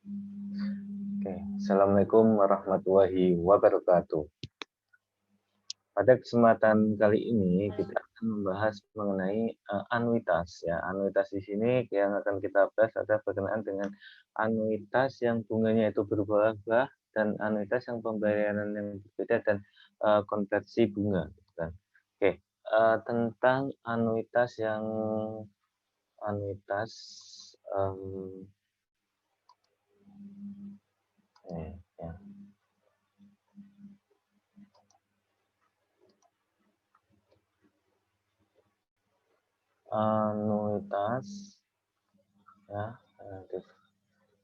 Oke, Assalamualaikum warahmatullahi wabarakatuh. Pada kesempatan kali ini kita akan membahas mengenai anuitas ya. Anuitas di sini yang akan kita bahas adalah berkenaan dengan anuitas yang bunganya itu berubah-ubah dan anuitas yang pembayaran yang berbeda dan konversi bunga. Gitu kan. Oke, tentang anuitas yang anuitas em, ya. Anuitas ya, relatif.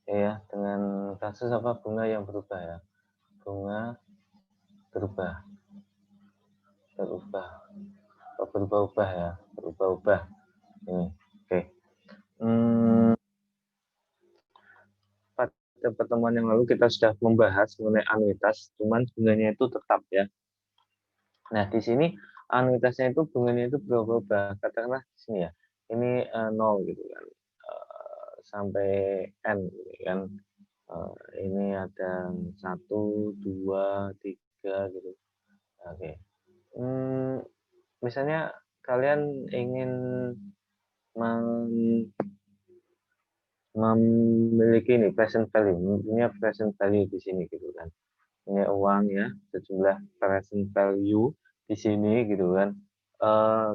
Iya, dengan kasus apa bunga yang berubah ya. Bunga berubah, berubah, berubah-ubah ya, berubah-ubah. Ini, oke. Hmm, pada pertemuan yang lalu kita sudah membahas mengenai anuitas, cuman bunganya itu tetap ya. Nah, di sini anuitasnya itu bunganya itu berubah-ubah. Katakanlah di sini ya, ini 0 gitu kan, sampai n gitu kan. Ini ada 1, 2, 3 gitu. Oke. Misalnya kalian ingin memiliki ini present value, punya present value di sini gitu kan. Punya uang ya, sejumlah present value di sini gitu kan.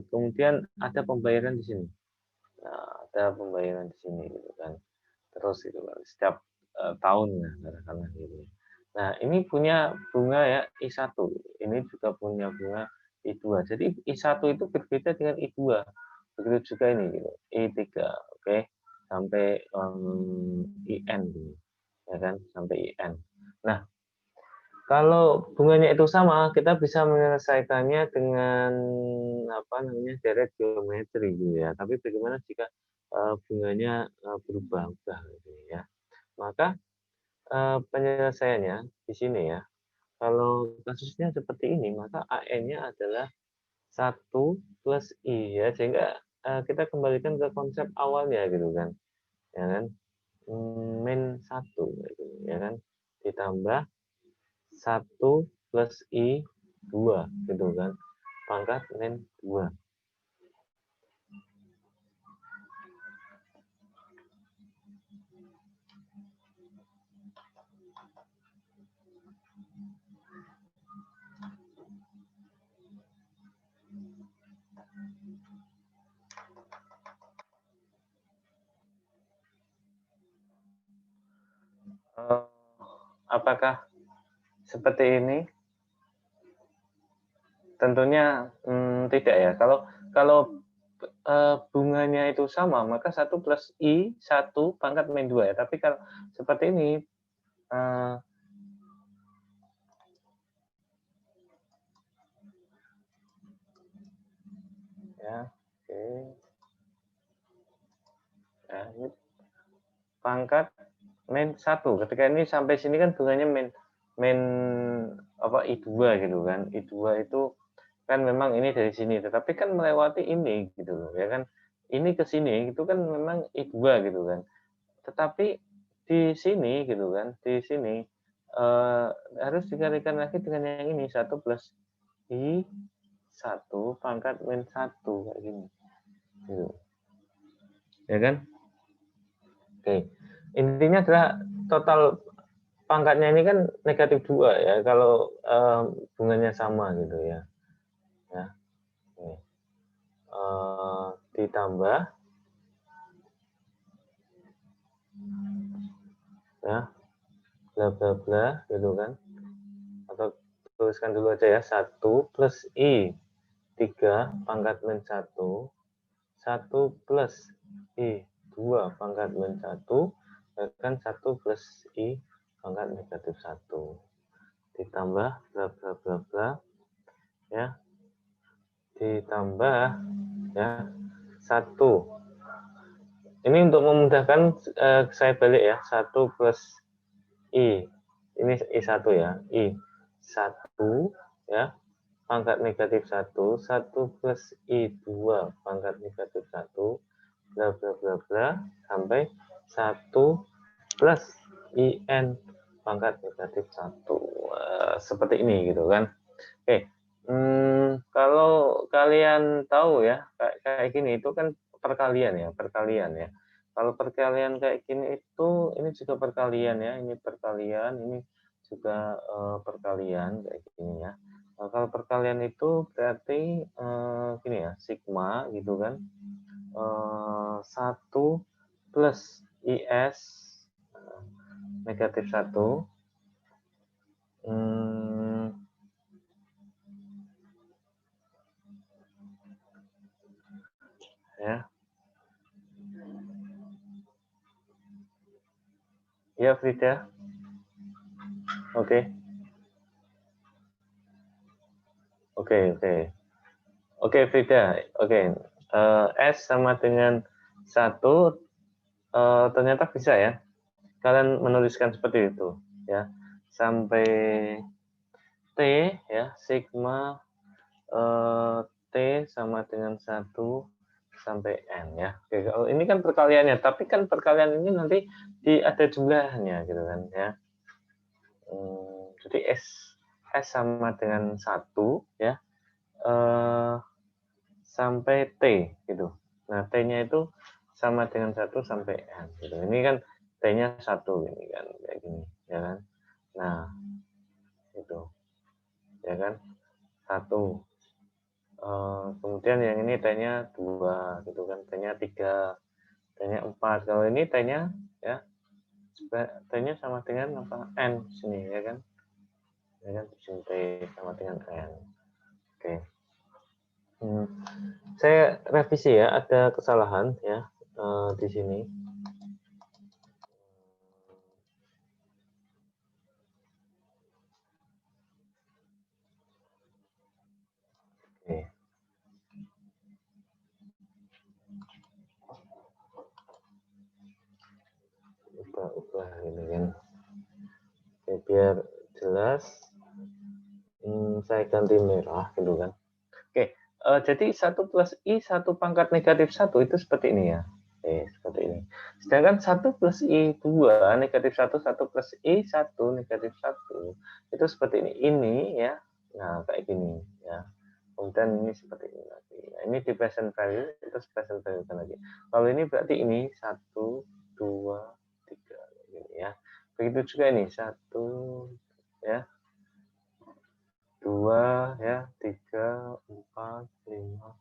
Kemudian ada pembayaran di sini. Nah, ada pembayaran di sini gitu kan. Terus gitu kan, setiap tahun ya katakanlah gitu. Nah, ini punya bunga ya I1. Ini juga punya bunga I2. Jadi I1 itu berbeda dengan I2. Begitu juga ini gitu. I3, oke. Sampai IN gitu. Ya kan, sampai IN. Nah, kalau bunganya itu sama, kita bisa menyelesaikannya dengan apa namanya deret geometri gitu ya. Tapi bagaimana jika bunganya berubah-ubah gitu ya. Maka penyelesaiannya di sini ya. Kalau kasusnya seperti ini, maka AN-nya adalah 1 plus I ya, sehingga kita kembalikan ke konsep awalnya gitu kan. Ya kan? Min 1 gitu, ya kan? Ditambah 1 plus I 2 gitu kan. Pangkat min 2. Apakah seperti ini? Tentunya tidak ya. Kalau bunganya itu sama, maka 1 plus I 1 pangkat min 2 ya. Tapi kalau seperti ini, ya, oke. Ya, ini pangkat min 1. Ketika ini sampai sini kan bunganya min apa I2 gitu kan. I2 itu kan memang ini dari sini, tetapi kan melewati ini gitu loh, ya kan. Ini ke sini itu kan memang I2 gitu kan. Tetapi di sini gitu kan, di sini harus dikalikan lagi dengan yang ini 1 plus I 1 pangkat min 1 kayak gini. Gitu. Ya kan? Oke. Intinya adalah total pangkatnya ini kan negatif 2 ya kalau bunganya sama gitu ya. Ya. Ini. Ditambah ya bla bla bla gitu kan, atau tuliskan dulu aja ya 1 plus I 3 pangkat min 1 1 plus I 2 pangkat min 1 bahkan 1 plus I pangkat negatif 1 ditambah bla bla bla bla ya, ditambah ya 1. Ini untuk memudahkan saya balik ya, 1 plus I ini I1 ya, I1 ya pangkat negatif 1 1 plus I 2 pangkat negatif 1 bla bla bla bla sampai 1 plus IN pangkat negatif 1. Seperti ini gitu kan. Oke, kalau kalian tahu ya, kayak gini itu kan perkalian ya, perkalian ya. Kalau perkalian kayak gini itu, ini juga perkalian ya, ini perkalian, ini juga perkalian kayak gini ya. Nah, kalau perkalian itu berarti gini ya, sigma gitu kan, 1 plus IS negatif 1 ya. Ya, Frida. Oke. Oke. Oke, Frida. Oke. S sama dengan 1 ternyata bisa ya. Kalian menuliskan seperti itu ya. Sampai T ya, sigma T sama dengan 1 sampai N ya. Oke, kalau ini kan perkaliannya, tapi kan perkalian ini nanti ada jumlahnya gitu kan ya. Jadi S sama dengan 1 ya, sampai T gitu. Nah, T-nya itu sama dengan 1 sampai N gitu. Ini kan T-nya 1 ini kan kayak gini ya kan. Nah, itu ya kan 1. Kemudian yang ini T-nya 2 gitu kan, T-nya 3, T-nya 4. Kalau ini T-nya ya, T-nya sama dengan apa? N sini ya kan. Ya kan, di sini T sama dengan N. Oke. Saya revisi ya, ada kesalahan ya di sini. Oke. Ubah ini kan. Oke, biar jelas, saya ganti merah gitu kan. Oke, jadi 1 plus I 1 pangkat negatif 1 itu seperti ini ya. Oke, seperti ini. Sedangkan 1 plus I 2 negatif 1, 1 plus I 1 negatif 1 itu seperti ini. Ini ya, nah kayak gini ya. Kemudian ini seperti ini lagi. Nah, ini di present value, itu present value kan lagi. Kalau ini berarti ini 1, 2, 3 gini ya. Begitu juga ini 1 ya, 2 ya, 3, 4, 5,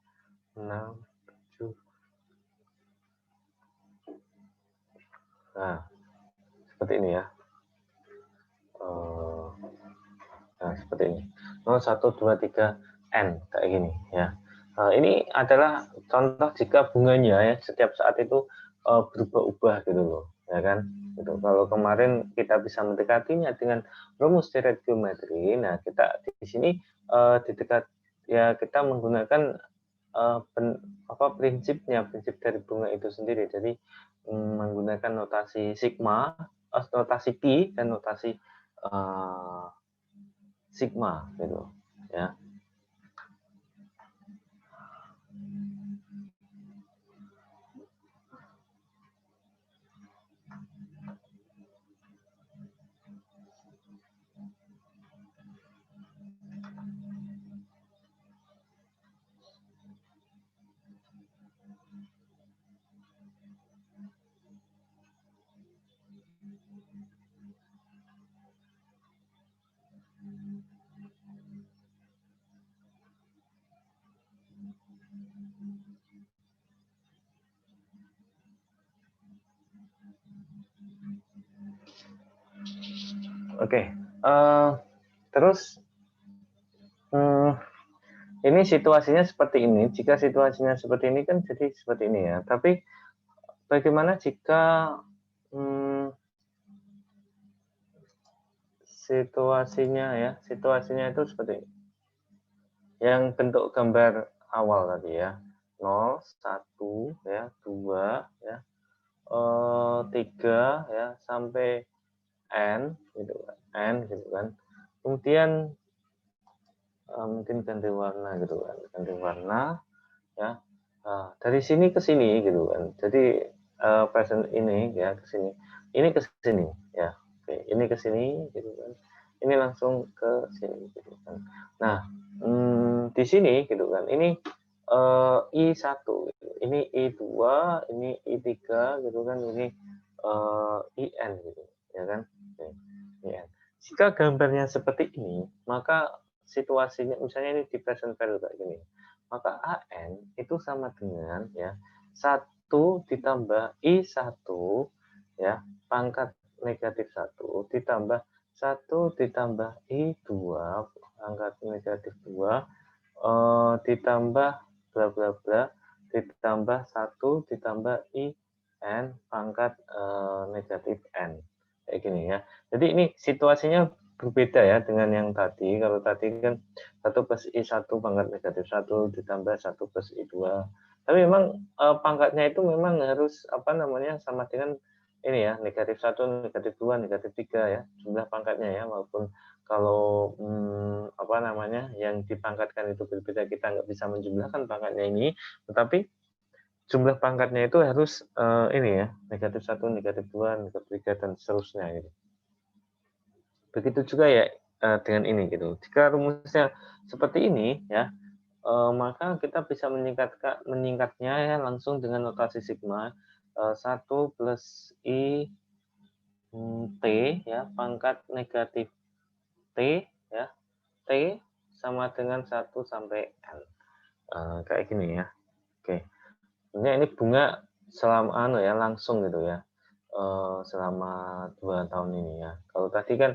6, 7. Nah, seperti ini ya. Nah, seperti ini. 0, 1, 2, 3, N. Kayak gini ya. Ini adalah contoh jika bunganya ya setiap saat itu berubah-ubah gitu loh. Ya kan? Gitu. Kalau kemarin kita bisa mendekatinya dengan rumus deret geometri, nah kita di sini di dekat ya kita menggunakan prinsip dari bunga itu sendiri. Jadi menggunakan notasi sigma, notasi pi dan notasi uh, sigma gitu ya. Oke, terus ini situasinya seperti ini. Jika situasinya seperti ini kan jadi seperti ini ya. Tapi bagaimana jika situasinya itu seperti ini. Yang bentuk gambar awal tadi ya. 0, 1 ya, 2 ya, 3 ya sampai N gitu kan. N gitu kan. Kemudian mungkin ganti warna gitu kan, ganti warna ya. Dari sini ke sini gitu kan. Jadi present ini ya ke sini. Ini ke sini ya. Oke, ini ke sini gitu kan. Ini langsung ke sini gitu kan. Nah, di sini gitu kan. Ini I1 gitu. Ini I2, ini I3 gitu kan. Ini IN gitu, ya kan? Oke, IN. Jika gambarnya seperti ini, maka situasinya misalnya ini di present value kayak gini. Maka AN itu sama dengan ya 1 ditambah I1 ya pangkat negatif 1 ditambah 1 ditambah I2 pangkat negatif 2 ditambah bla bla bla ditambah 1 ditambah IN pangkat negatif N. Kayak gini ya. Jadi ini situasinya berbeda ya dengan yang tadi. Kalau tadi kan 1 plus I1 pangkat negatif 1 ditambah 1 plus I2. Tapi memang pangkatnya itu memang harus apa namanya sama dengan ini ya, negatif 1, negatif 2, negatif 3 ya, jumlah pangkatnya ya, walaupun kalau apa namanya yang dipangkatkan itu berbeda, kita nggak bisa menjumlahkan pangkatnya ini, tetapi jumlah pangkatnya itu harus ini ya, negatif 1, negatif 2, negatif 3 dan seterusnya gitu. Begitu juga ya dengan ini gitu. Jika rumusnya seperti ini ya, maka kita bisa menyingkatnya ya langsung dengan notasi sigma 1 plus I T ya pangkat negatif T ya T sama dengan 1 sampai N. Kayak gini ya. Oke. Ini bunga selama ya langsung gitu ya. Selama 2 tahun ini ya. Kalau tadi kan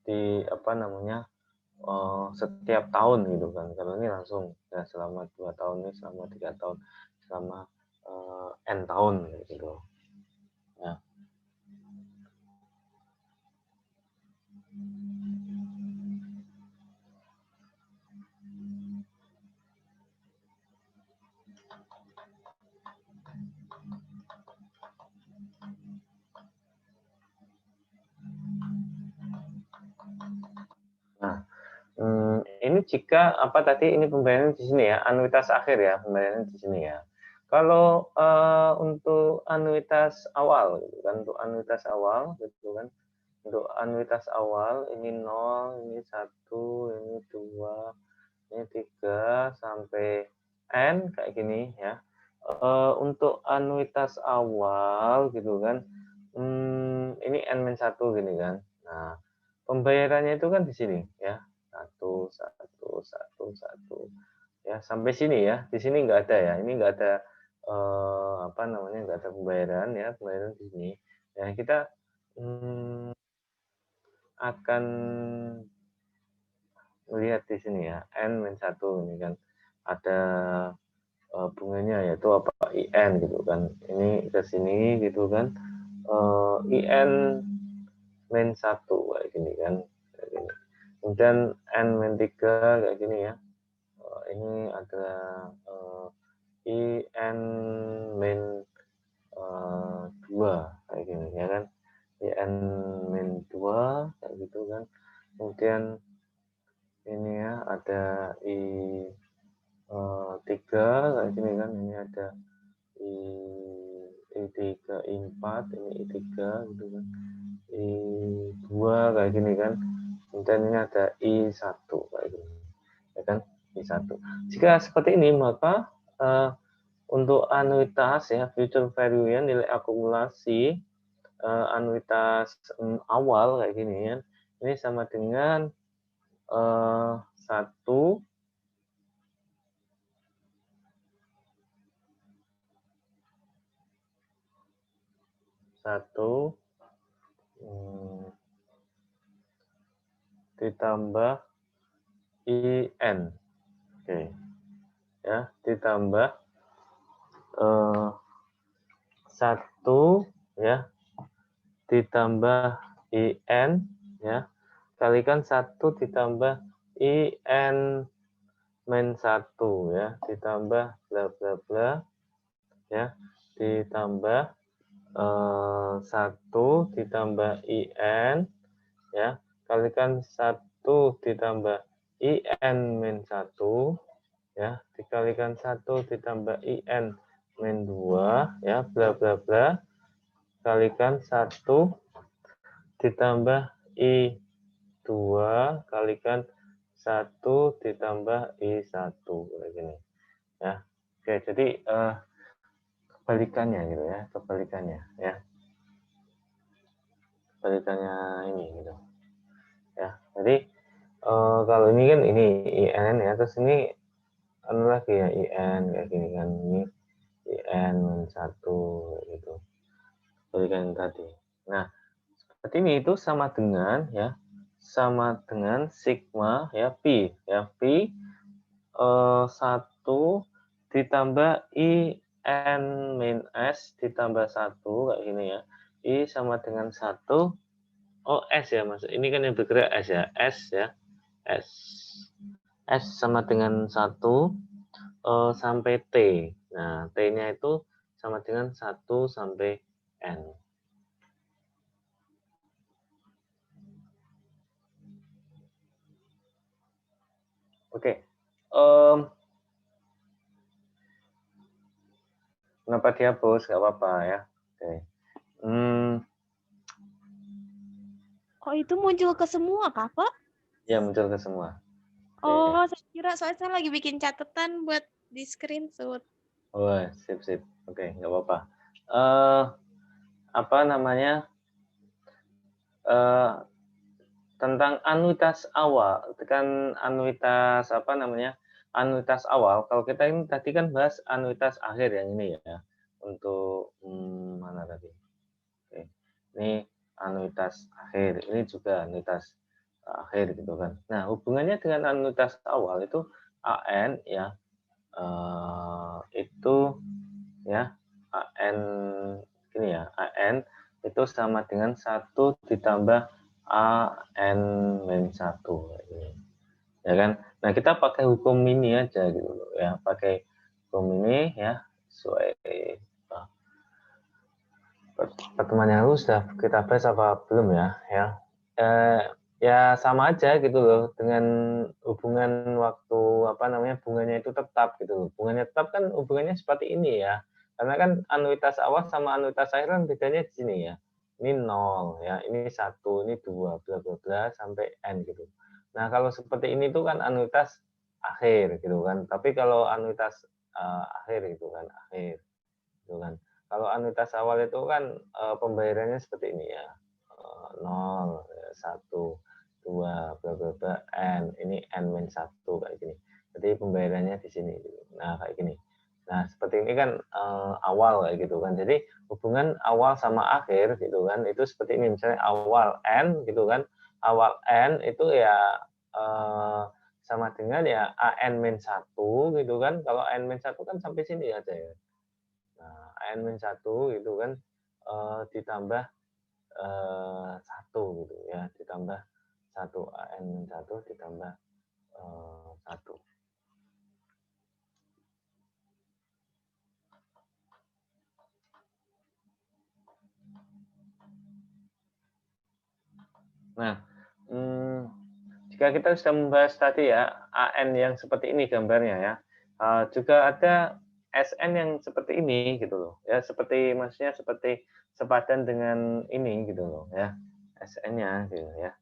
di apa namanya setiap tahun gitu kan. Kalau ini langsung ya selama 2 tahun ini, selama 3 tahun, selama N tahun gitu. Ya. Nah, ini jika apa tadi ini pembayaran di sini ya, anuitas akhir ya, pembayaran di sini ya. Kalau untuk anuitas awal gitu kan, untuk anuitas awal gitu kan. Untuk anuitas awal ini 0, ini 1, ini 2, ini 3 sampai N kayak gini ya. Untuk anuitas awal gitu kan, ini N-1 gini kan. Nah, pembayarannya itu kan di sini ya. 1, 1, 1, 1. Ya, sampai sini ya. Di sini nggak ada ya. Ini nggak ada apa namanya? Nggak ada pembayaran ya, pembayaran di sini. Ya, kita akan melihat di sini ya, N-1 ini kan ada bunganya yaitu apa IN gitu kan. Ini ke sini gitu kan. IN -1 kayak gini kan. Kayak gini. Kemudian N-3 kayak gini ya. Ini ada IN -2 kayak gini ya kan. IN -2 kayak gitu kan. Kemudian ini ya ada I3 kayak gini kan, ini ada I3, I4, ini I3 gitu kan, I2 kayak gini kan, kemudian ini ada I1 kayak gini, ya kan, I1. Jika seperti ini maka untuk anuitas ya future value ya nilai akumulasi anuitas awal kayak gini kan, ini sama dengan 1 ditambah IN. Oke. Ya, ditambah 1 ya, ditambah IN ya, kalikan 1 ditambah IN -1 ya, ditambah bla bla bla ya, ditambah 1 ditambah IN ya, kalikan 1 ditambah IN-1 ya, dikalikan 1 ditambah IN-2 ya, bla bla bla, kalikan 1 ditambah I2 kalikan 1 ditambah I1 kayak gini ya. Oke, jadi kebalikannya gitu ya, kebalikannya ya. Kebalikannya ini gitu. Ya. Jadi kalau ini kan ini IN ya, terus ini anu lagi ya IN kayak gini kan, ini IN min 1 gitu. Kebalikan tadi. Nah, seperti ini itu sama dengan ya, sama dengan sigma ya pi ya pi 1 ditambah I n min S ditambah 1 kayak gini ya. I sama dengan 1. Oh, S ya Mas. Ini kan yang bergerak S ya. S ya. S. S sama dengan 1 sampai T. Nah, T-nya itu sama dengan 1 sampai N. Oke. Kenapa dihapus? Gak apa-apa ya. Oke. Kok itu muncul ke semua, Kak, Pak? Ya, muncul ke semua. Oh, saya kira soalnya saya lagi bikin catatan buat di screenshot. Oh, sip. Oke, nggak apa-apa. Apa namanya? Tentang anuitas awal, kan anuitas apa namanya? Anuitas awal. Kalau kita ini tadi kan bahas anuitas akhir yang ini ya. Untuk mana tadi? Oke. Ini anuitas akhir. Ini juga anuitas akhir gitu kan. Nah, hubungannya dengan anuitas awal itu AN ya. Itu ya AN gini ya, AN itu sama dengan 1 ditambah AN min 1 ya kan. Nah, kita pakai hukum ini aja gitu loh ya, pakai hukum ini ya sesuai pertemuan yang lalu sudah kita bahas apa belum ya ya sama aja gitu loh dengan hubungan waktu apa namanya bunganya itu tetap gitu loh. Bunganya tetap kan hubungannya seperti ini ya. Karena kan anuitas awal sama anuitas akhir kan bedanya di sini ya. Ini 0 ya, ini 1, ini 2 bla bla bla sampai n gitu. Nah, kalau seperti ini tuh kan anuitas akhir gitu kan. Tapi kalau anuitas akhir gitu kan, akhir gitu kan. Kalau anuitas awal itu kan pembayarannya seperti ini ya. 0, 1, 2, bla bla bla, N. Ini N-1 kayak gini. Jadi pembayarannya di sini. Nah, kayak gini. Nah, seperti ini kan awal kayak gitu kan. Jadi hubungan awal sama akhir gitu kan, itu seperti ini. Misalnya awal N gitu kan. Awal N itu ya sama dengan ya AN-1 gitu kan. Kalau AN-1 kan sampai sini aja ya. Nah, AN-1 itu kan ditambah 1 gitu ya, ditambah 1 AN-1 ditambah 1. Nah, jika kita sudah membahas tadi ya AN yang seperti ini gambarnya ya, juga ada SN yang seperti ini gitu loh ya, seperti maksudnya seperti sepadan dengan ini gitu loh ya, SN-nya gitu ya.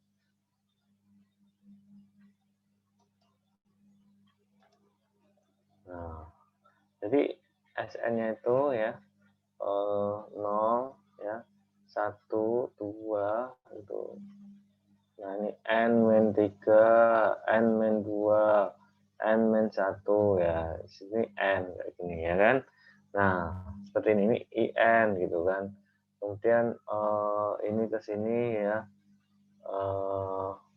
Nah, jadi SN-nya itu ya 0 ya, 1, 2 itu. Nah, ini N-3, N-2, N-1 ya. Di sini N kayak gini ya kan. Nah, seperti ini IN gitu kan. Kemudian ini ke sini ya.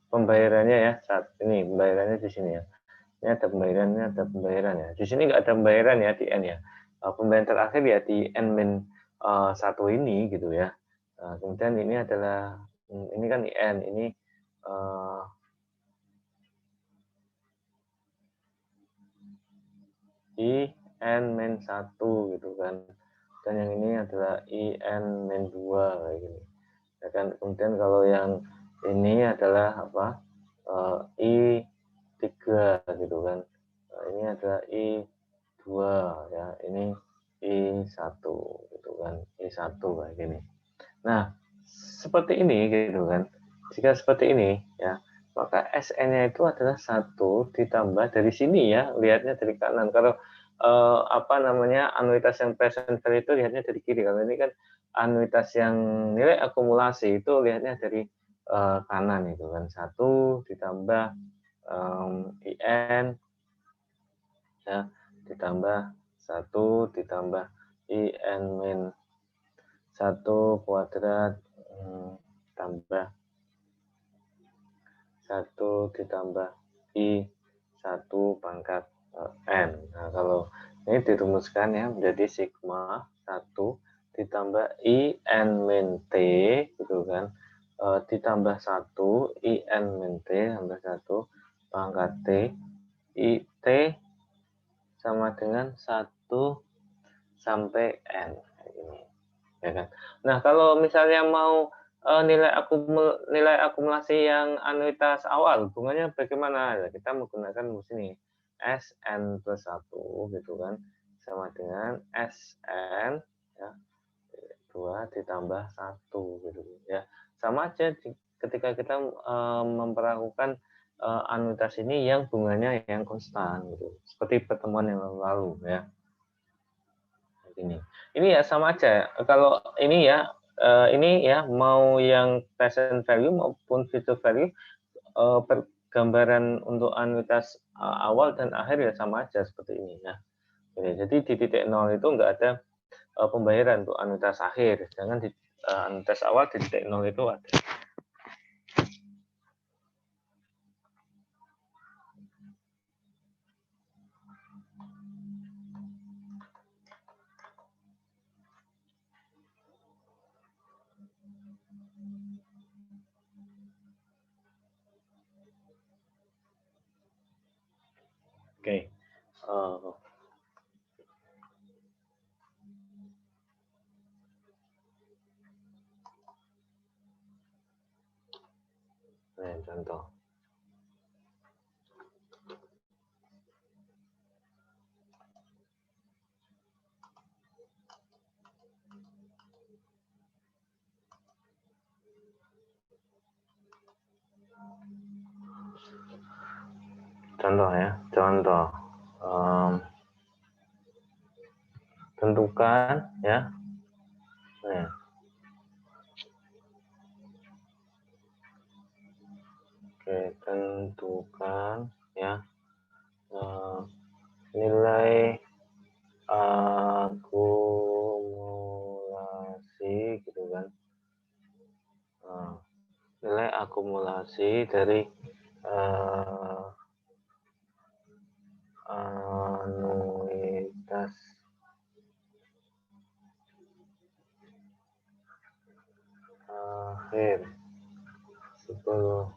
Pembayarannya ya saat ini pembayarannya di sini ya. Ini ada pembayaran, ini ada pembayaran ya. Di sini nggak ada pembayaran ya di N ya. Pembayaran terakhir ya di N-1 ini gitu ya. Kemudian ini adalah ini kan IN, ini IN-1 gitu kan. Dan yang ini adalah IN-2 kayak gini. Ya kan. Kemudian kalau yang ini adalah apa? I3 gitu kan. Ini adalah I2 ya. Ini I1 gitu kan. I1 kayak gini. Nah, seperti ini gitu kan. Jika seperti ini ya, maka SN-nya itu adalah 1 ditambah dari sini ya, lihatnya dari kanan. Kalau apa namanya, anuitas yang present value itu lihatnya dari kiri. Kalau ini kan anuitas yang nilai akumulasi itu lihatnya dari kanan itu kan. 1 ditambah IN ya, ditambah 1 ditambah IN min 1 kuadrat tambah 1 ditambah I1 pangkat N. Nah, kalau ini dirumuskan ya menjadi sigma 1 ditambah IN min T gitu kan, ditambah 1 IN min T tambah 1 pangkat T, IT sama dengan 1 sampai N. Ini, ya kan. Nah, kalau misalnya mau nilai akumulasi yang anuitas awal, hubungannya bagaimana? Ya, kita menggunakan rumus ini. SN plus 1 gitu kan, sama dengan SN ya, 2 ditambah 1 gitu ya. Sama aja ketika kita memperlakukan anuitas ini yang bunganya yang konstan gitu. Seperti pertemuan yang lalu ya. Ini ya sama aja. Kalau ini ya mau yang present value maupun future value gambaran untuk anuitas awal dan akhir ya sama aja seperti ini ya. Jadi di titik 0 itu enggak ada pembayaran untuk anuitas akhir. Jangan di anuitas awal di titik 0 itu ada. Oke. Contoh. Contoh ya, contoh. Tentukan ya. Nah. Oke, tentukan ya nilai akumulasi gitu kan. Nilai akumulasi dari anuitas akhir 10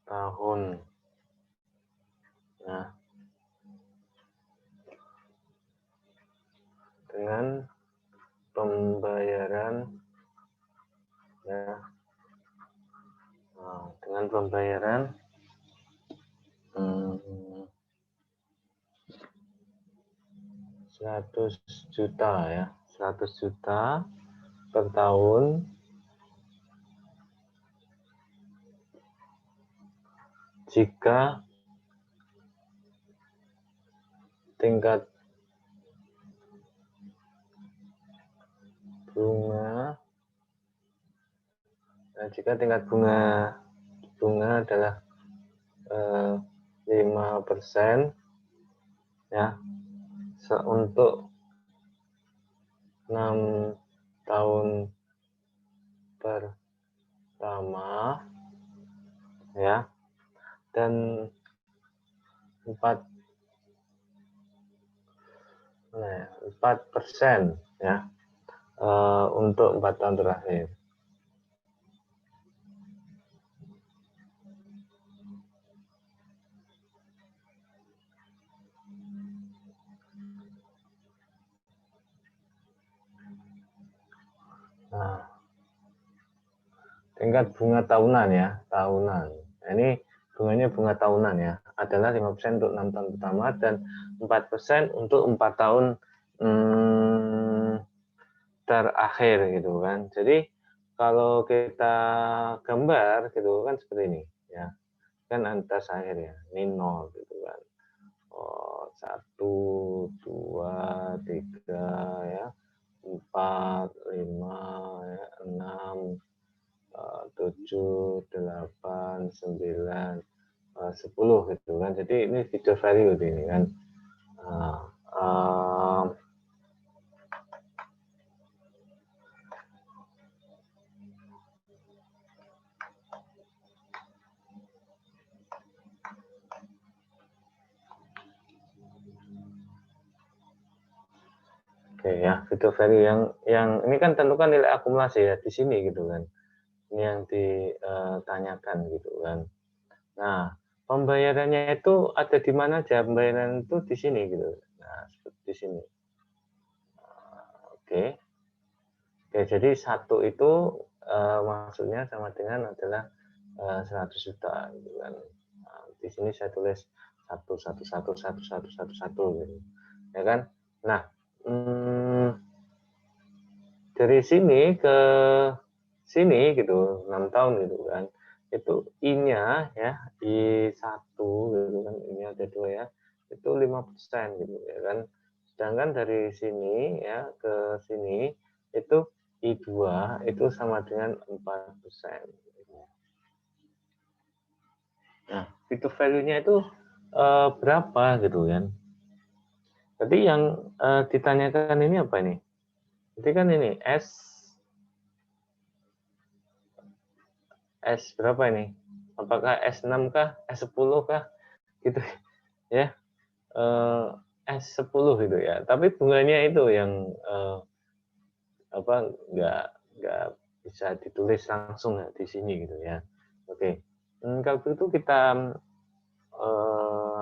tahun ya, dengan pembayaran ya, dengan pembayaran 100 juta ya, 100 juta per tahun jika tingkat bunga adalah 5% ya, untuk 6 tahun pertama ya, dan 4% ya untuk 4 tahun terakhir. Nah, tingkat bunga tahunan ya, tahunan. Nah, ini bunganya bunga tahunan ya, adalah 5% untuk 6 tahun pertama dan 4% untuk 4 tahun terakhir gitu kan. Jadi kalau kita gambar gitu kan seperti ini ya. Kan antas akhir ya, ini 0 gitu kan. Oh, 1, 2, 3 ya, 4, 5 ya, 6, 7, 8, 9, 10 gitu kan. Jadi ini video value ini kan. Nah, oke ya, video value yang ini kan tentukan nilai akumulasi ya di sini gitu kan. Ini yang ditanyakan gitu kan. Nah, pembayarannya itu ada di mana aja? Pembayaran itu di sini gitu. Nah, seperti di sini. Oke. Oke, jadi satu itu maksudnya sama dengan adalah 100 juta gitu kan. Nah, di sini saya tulis 1 gitu. Ya kan? Nah, dari sini ke sini gitu 6 tahun gitu kan, itu I-nya ya, I1 gitu kan, I-nya ada 2 ya, itu 5% gitu ya kan. Sedangkan dari sini ya ke sini itu I2 itu sama dengan 4%. Nah, itu value-nya itu berapa gitu kan. Jadi yang ditanyakan ini apa ini? Jadi kan ini S berapa ini? Apakah S6 kah? S10 kah? Gitu ya. S10 gitu ya. Tapi bunganya itu yang apa nggak bisa ditulis langsung ya di sini gitu ya. Oke. Kalau begitu kita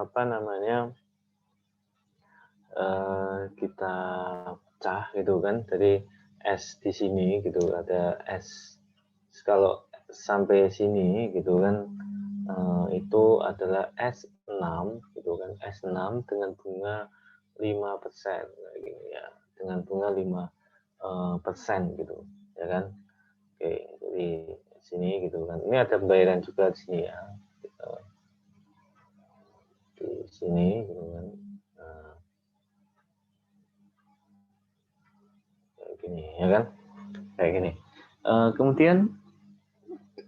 apa namanya? Kita pecah gitu kan. Jadi S di sini gitu ada S kalau sampai sini gitu kan itu adalah S6 gitu kan, S6 dengan bunga 5% gini ya, dengan bunga 5% gitu ya kan. Oke, jadi sini gitu kan, ini ada pembayaran juga di sini ya, gitu. Di sini gitu kan. Nah, kayak gini ya kan, kayak gini. Kemudian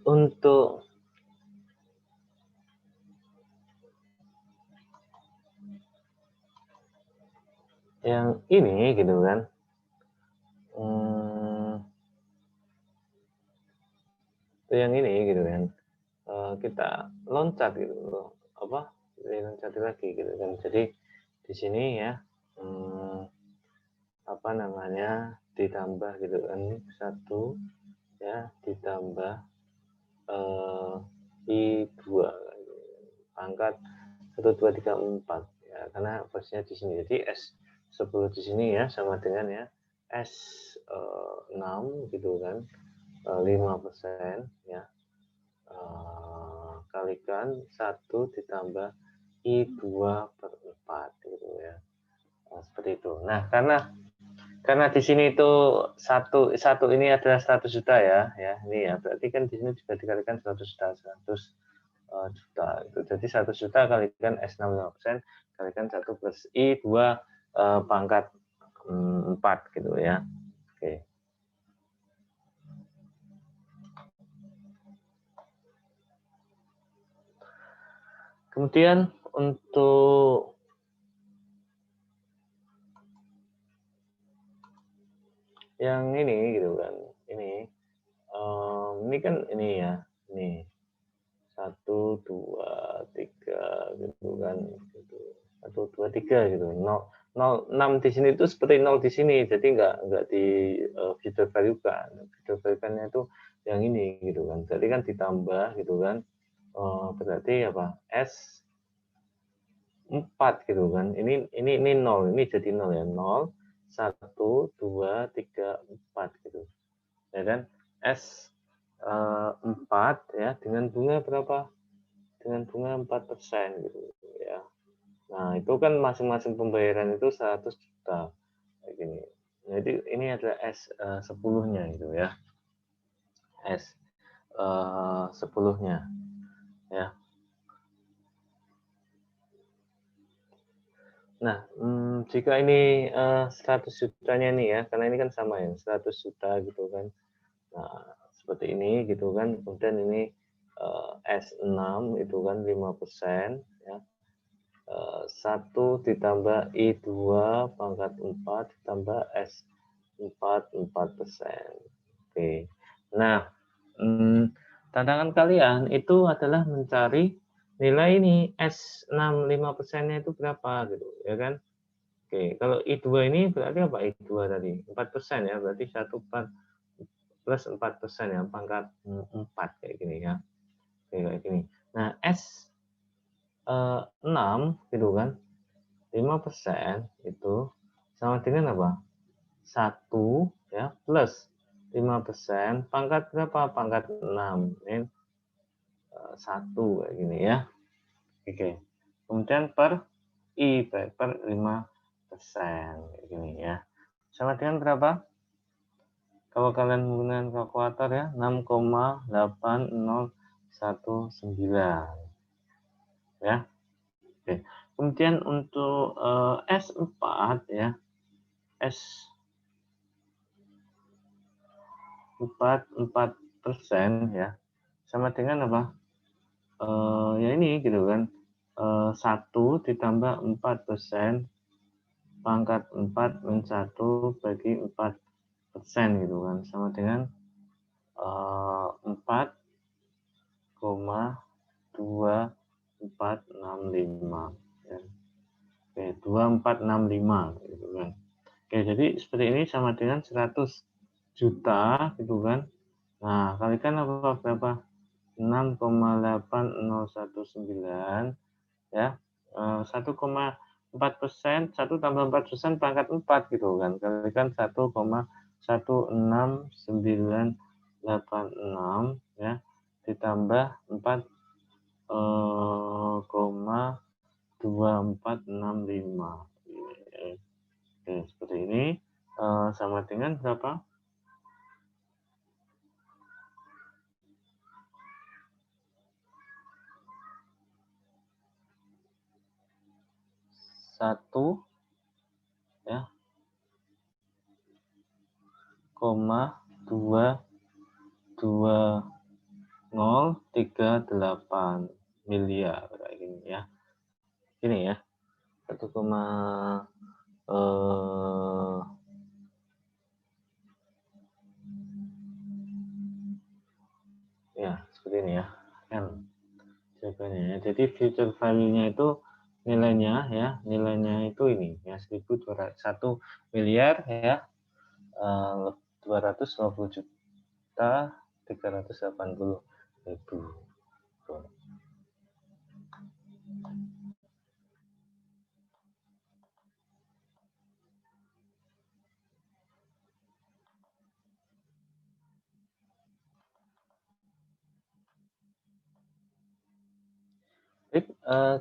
untuk yang ini gitu kan, yang ini gitu kan, kita loncat gitu loh, apa loncat lagi gitu kan. Jadi di sini ya apa namanya ditambah gitu kan, 1 ya ditambah I2 pangkat 1, 2, 3, 4 ya, karena posisinya di sini. Jadi S10 di sini ya sama dengan ya S6 gitu kan, 5% ya, kalikan 1 ditambah I2/4 gitu ya. Seperti itu. Nah, karena di sini itu satu ini adalah 100 juta ya, ini ya, berarti kan di sini juga dikalikan 100 juta, 100 juta. Itu jadi 100 juta kalikan S6 5% kalikan 1 plus I2 pangkat 4 gitu ya. Oke. Kemudian untuk yang ini gitu kan, ini kan ini ya, ini 1, 2, 3 gitu kan, gitu. 1, 2, 3 gitu. 6 di sini itu seperti 0 di sini, jadi nggak di video value kan. Video value-nya itu yang ini gitu kan. Jadi kan ditambah gitu kan. Berarti apa? S 4 gitu kan. Ini 0, ini jadi 0 ya. 0, 1, 2, 3, 4 gitu. Ya kan? S 4 ya dengan bunga berapa? Dengan bunga 4% gitu ya. Nah, itu kan masing-masing pembayaran itu 100 juta kayak gini. Jadi ini adalah S10-nya itu ya. S10-nya ya. Nah, jika ini 100 jutanya nih ya, karena ini kan sama ya, 100 juta gitu kan. Nah, seperti ini gitu kan. Kemudian ini S6 itu kan 5% ya. 1 ditambah I2 pangkat 4 ditambah S4 4%. Oke. Nah, tantangan kalian itu adalah mencari nilai ini S6 5%-nya itu berapa gitu, ya kan? Oke, kalau I2 ini berarti apa I2 tadi? 4% ya, berarti 1/4 plus 4% ya, pangkat 4 kayak gini ya. Oke, kayak gini. Nah, S6 gitu kan, 5% itu sama dengan apa? 1 ya, plus 5% pangkat berapa? Pangkat 6. Ini 1 kayak gini ya. Oke. Kemudian per I per 5% kayak gini ya. Sama dengan berapa? Kalau kalian menggunakan kalkulator ya, 6,8019 ya. Oke. Kemudian untuk S4 ya, S4 4% ya, sama dengan apa? Ya ini gitu kan, 1 ditambah 4% pangkat 4 min 1 bagi 4% gitu kan, sama dengan 4,2465 ya. Oke, 2465 gitu kan. Oke, jadi seperti ini sama dengan 100 juta gitu kan. Nah, kalikan apa berapa? 6,8019 ya. 1,4%, 1 tambah 4% pangkat 4 gitu kan. Kalikan 1,16986 ya, ditambah 4,2465. Oke, seperti ini. Sama dengan berapa? 1 ya, 2,2038 miliar kayak gini ya. Ini ya. 1, ya seperti ini ya. M jawabannya. Jadi future value-nya itu nilainya ya, nilainya itu ini ya 1 miliar ya, 250 juta 380.000. Baik,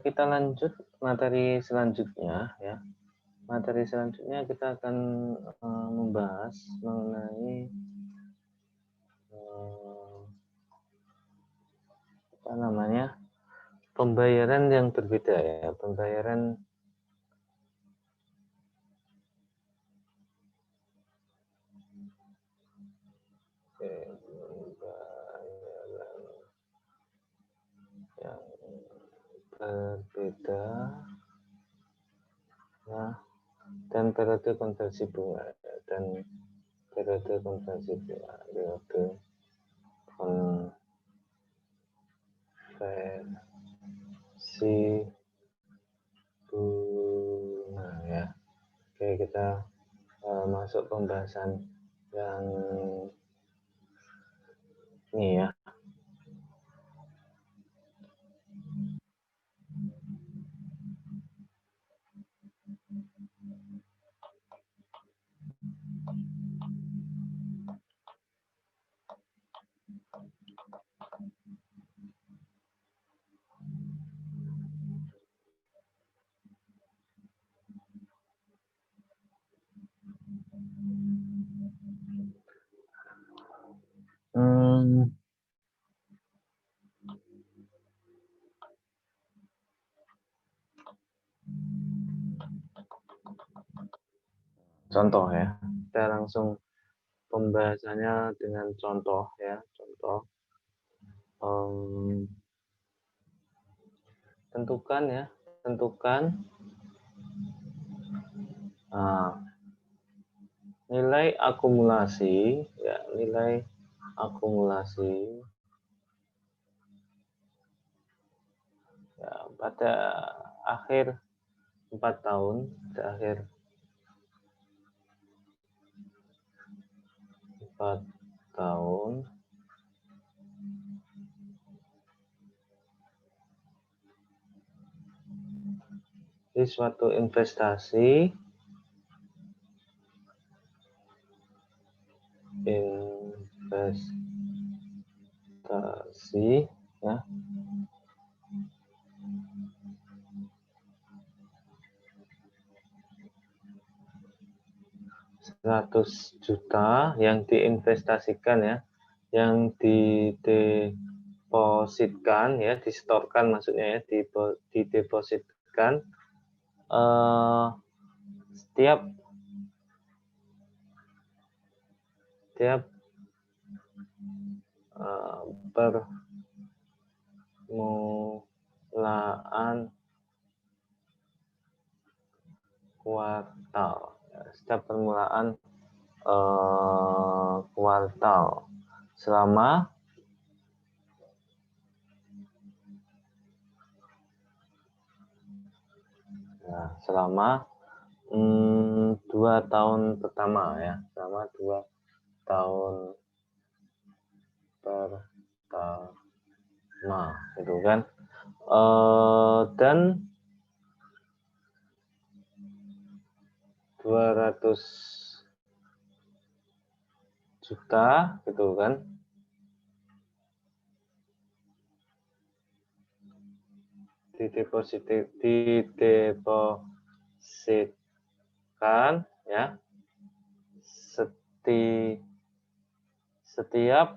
kita lanjut materi selanjutnya ya. Materi selanjutnya kita akan membahas mengenai apa namanya, pembayaran yang berbeda ya, pembayaran yang berbeda ya, dan periode konversi bunga dan periode konversi bunga, periode konversi bunga ya. Oke, kita masuk pembahasan yang ini ya. contoh ya. Kita langsung pembahasannya dengan contoh ya. Contoh. Tentukan ya. Tentukan nilai akumulasi ya, nilai akumulasi ya, pada akhir 4 tahun, pada akhir 4 tahun di suatu investasi ya, 100 juta yang diinvestasikan ya, yang didepositkan ya, disetorkan maksudnya ya, didepositkan setiap permulaan kuartal, setiap permulaan kuartal selama selama 2 tahun pertama ya, selama 2 tahun pertama gitu kan, dan 200 juta gitu kan, didepositkan ya, setiap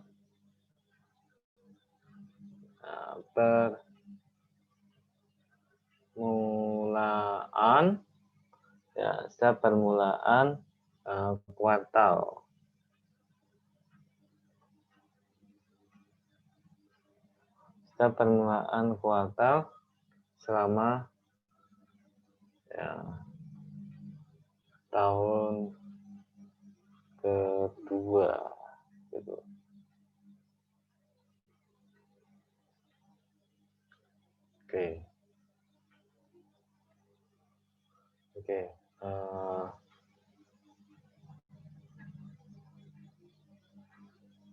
permulaan ya, setiap permulaan kuartal. Setiap permulaan kuartal selama ya, tahun kedua gitu. Oke.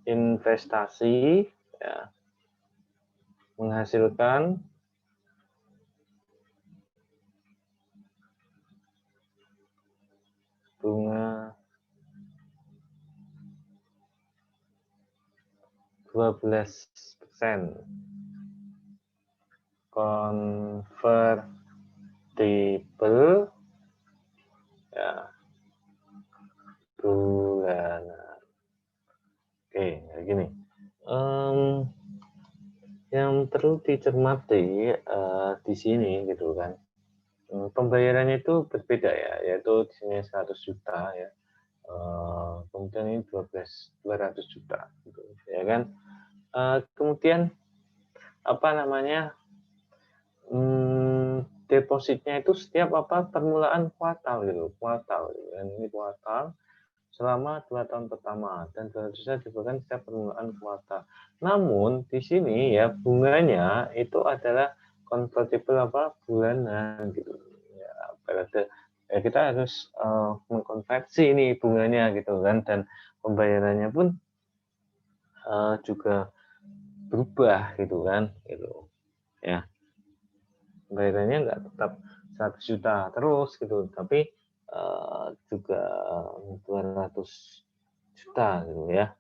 Investasi ya, menghasilkan bunga 12%, convertible ya, bulanan. Oke, kayak gini. Yang perlu dicermati di sini gitu kan, pembayarannya itu berbeda ya, yaitu di sini 100 juta ya, kemudian ini 200 juta gitu ya kan. Kemudian apa namanya, depositnya itu setiap permulaan kuartal gitu, kuartal gitu kan, ini kuartal selama 2 tahun pertama dan 200 juta diberikan setiap permulaan kuartal. Namun di sini ya bunganya itu adalah convertible bulanan gitu ya, berarti ya kita harus mengkonversi ini bunganya gitu kan, dan pembayarannya pun juga berubah gitu kan gitu ya, pembayarannya nggak tetap 100 juta terus gitu, tapi juga 200 juta gitu ya.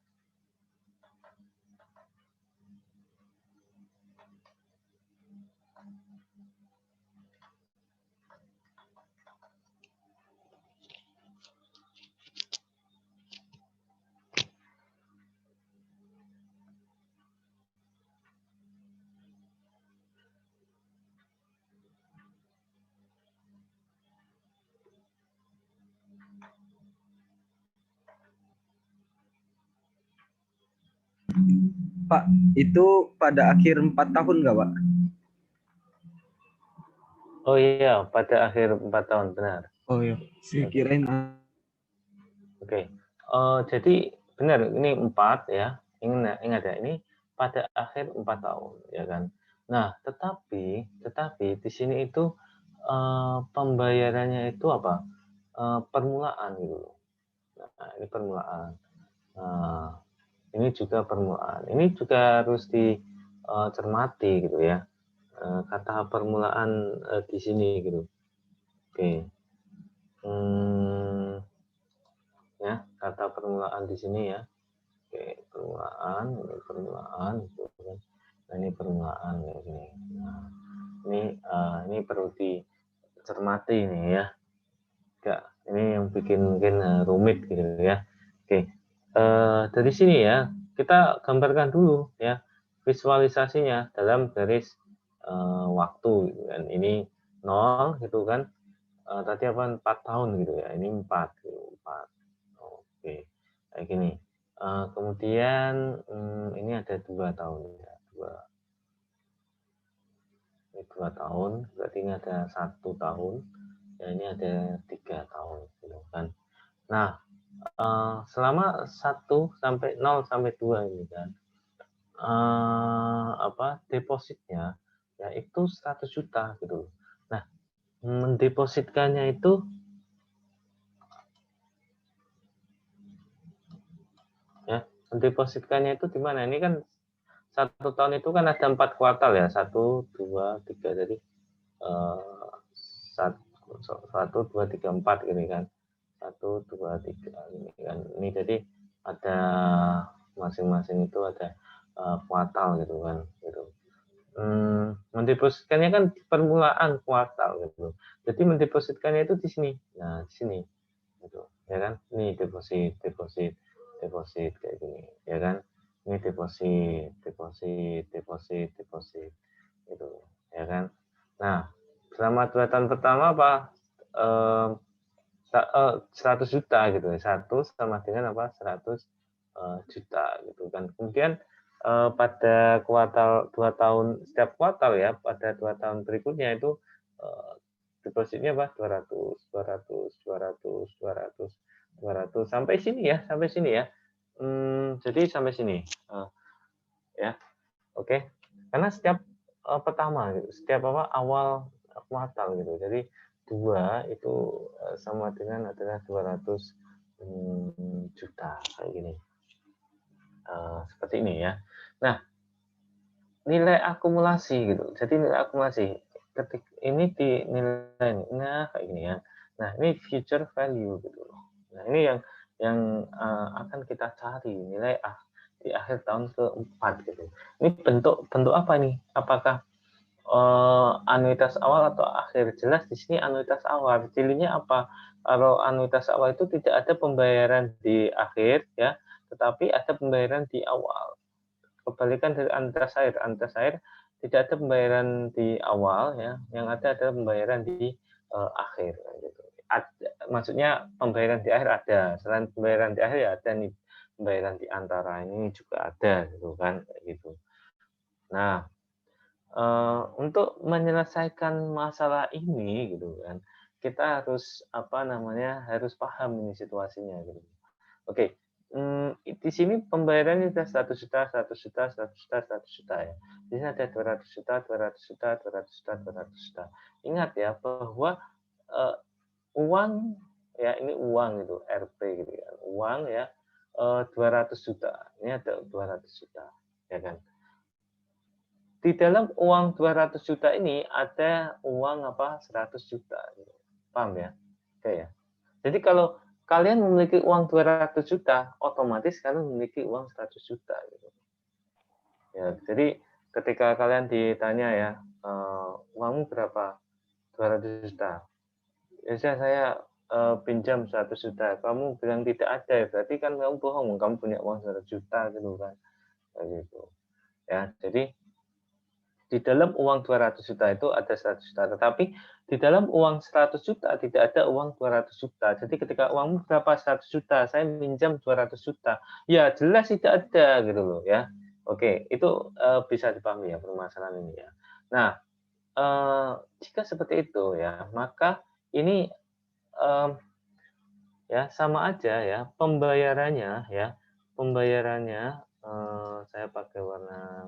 Pak, itu pada akhir 4 tahun nggak, Pak? Oh iya, pada akhir 4 tahun, benar. Oh iya, saya Oke. kirain. Oke. Jadi benar ini 4 ya. Ingat ya, ini pada akhir 4 tahun ya kan. Nah, tetapi di sini itu pembayarannya itu apa? Permulaan gitu loh. Nah, ini permulaan. Nah, ini juga permulaan. Ini juga harus dicermati gitu ya. Kata permulaan di sini gitu. Oke. Ya, kata permulaan di sini ya. Oke, permulaan gitu kan. Nah, ini permulaan kayak gini. Nah, ini perlu dicermati nih ya. Enggak, ini yang bikin mungkin rumit gitu ya. Oke. Dari sini ya, kita gambarkan dulu ya visualisasinya dalam garis waktu gitu kan. Ini 0 gitu kan. Tadi apa 4 tahun gitu ya. Ini 4 gitu, 4. Oke. Kayak gini. Kemudian ini ada 2 tahun ya, 2. Ini 2 tahun, berarti ini ada 1 tahun. Ya, ini ada 3 tahun gitu kan. Nah, selama 1 sampai 0 sampai 2 ini kan depositnya ya itu 100 juta gitu. Nah, mendepositkannya itu ya, mendepositkannya itu di mana? Ini kan 1 tahun itu kan ada 4 kuartal ya, 1, 2, 3 jadi 1, 2, 3, 4 gini kan. 1, 2, 3 ini kan. Ini jadi ada masing-masing itu ada kuartal gitu kan gitu. Mendepositkannya kan di permulaan kuartal gitu. Jadi mendepositkannya itu di sini. Nah, di sini gitu. Ya kan? Ini deposit, deposit, deposit kayak gini, ya kan? Ini deposit, deposit, deposit, deposit gitu, ya kan? Nah, selama 2 tahun pertama apa? 100 juta gitu ya. 1 sama dengan apa? 100 juta gitu kan. Kemudian pada kuartal 2 tahun setiap kuartal ya, pada 2 tahun berikutnya itu depositnya apa? 200, 200, 200, 200, 200 sampai sini ya, sampai sini ya. Jadi sampai sini. Ya. Oke. Karena setiap pertama gitu, setiap apa awal kuartal gitu. Jadi 2 itu sama dengan adalah 200 juta kayak gini. Seperti ini ya. Nah, nilai akumulasi gitu. Jadi nilai akumulasi ketik ini di nilai nah kayak gini ya. Nah, ini future value gitu loh. Nah, ini yang akan kita cari nilai di akhir tahun keempat gitu. Ini bentuk bentuk apa nih? Apakah anuitas awal atau akhir? Jelas di sini anuitas awal. Cirinya apa? Kalau anuitas awal itu tidak ada pembayaran di akhir ya, tetapi ada pembayaran di awal. Kebalikan dari anuitas air. Anuitas air tidak ada pembayaran di awal ya, yang ada adalah pembayaran di akhir gitu. Maksudnya pembayaran di akhir ada. Selain pembayaran di akhir ya ada nih pembayaran di antara ini juga ada gitu kan kayak gitu. Nah, untuk menyelesaikan masalah ini gitu kan, kita harus apa namanya, harus paham ini situasinya gitu. Oke, di sini pembayarannya sudah 100 juta, 100 juta, 100 juta, 100 juta ya. Di sini ada 200 juta, 200 juta, 200 juta, 200 juta. Ingat ya bahwa uang ya ini uang itu RP gitu ya. Uang ya 200 juta. Ini ada 200 juta ya kan. Di dalam uang 200 juta ini ada uang apa 100 juta. Paham ya? Oke ya. Jadi kalau kalian memiliki uang 200 juta, otomatis kalian memiliki uang 100 juta gitu. Ya, jadi ketika kalian ditanya ya, uangmu berapa? 200 juta. Ya saya pinjam 100 juta. Kamu bilang tidak ada, berarti kan kamu bohong, kamu punya uang 100 juta gitu kan. Kayak gitu. Ya, jadi di dalam uang 200 juta itu ada 100 juta, tetapi di dalam uang 100 juta tidak ada uang 200 juta. Jadi ketika uangmu berapa 100 juta, saya minjam 200 juta. Ya jelas tidak ada gitu loh ya. Oke, itu bisa dipahami ya permasalahan ini ya. Nah, jika seperti itu ya, maka ini ya sama aja ya pembayarannya ya, pembayarannya saya pakai warna